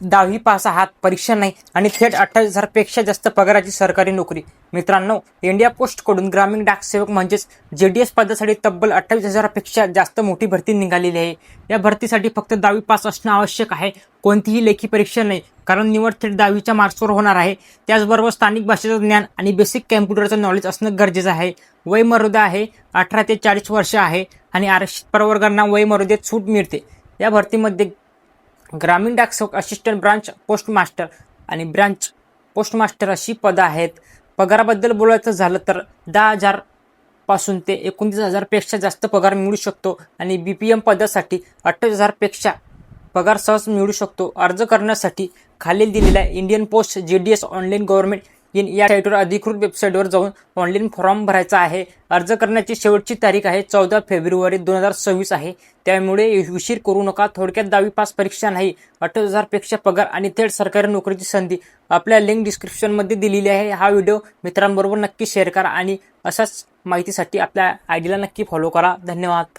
10वी पास आहात, परीक्षा नाही आणि थेट 28,000 पेक्षा जास्त पगाराची सरकारी नोकरी. मित्रांनो, इंडिया पोस्ट कडून ग्रामीण डाक सेवक म्हणजेच JDS पदासाठी तब्बल 28,000 पेक्षा जास्त मोठी भरती निघालेली आहे. या भरतीसाठी फक्त 10वी पास असणं आवश्यक आहे. कोणतीही लेखी परीक्षा नाही, कारण निवड थेट 10वीच्या मार्क्सवर होणार आहे. त्याचबरोबर स्थानिक भाषेचं ज्ञान आणि बेसिक कॅम्प्युटरचं नॉलेज असणं गरजेचं आहे. वयमर्यादा आहे 18 ते 40 वर्ष आहे आणि आरक्षित प्रवर्गांना वयमर्यादेत सूट मिळते. या भरतीमध्ये ग्रामीण डाक सेवक, असिस्टंट ब्रांच पोस्ट मास्टर आणि ब्रांच पोस्ट मास्टर अशी पदं आहेत. पगाराबद्दल बोलायचं झालं तर 10,000 पासून ते 29,000 पेक्षा जास्त पगार मिळू शकतो आणि BPM पदासाठी 28,000 पेक्षा पगार सहज मिळू शकतो. अर्ज करण्यासाठी खालील दिलेल्या Indian post JDS online government या साईटवर अधिकृत वेबसाईटवर जाऊन ऑनलाईन फॉर्म भरायचा आहे. अर्ज करण्याची शेवटची तारीख आहे 14 फेब्रुवारी 2026 आहे. त्यामुळे उशीर करू नका. थोडक्यात 10वी पास परीक्षा नाही, 28,000 पेक्षा पगार आणि थेट सरकारी नोकरीची संधी. आपल्या लिंक डिस्क्रिप्शनमध्ये दिलेली आहे. हा व्हिडिओ मित्रांबरोबर नक्की शेअर करा आणि अशाच माहितीसाठी आपल्या ID ला नक्की फॉलो करा. धन्यवाद.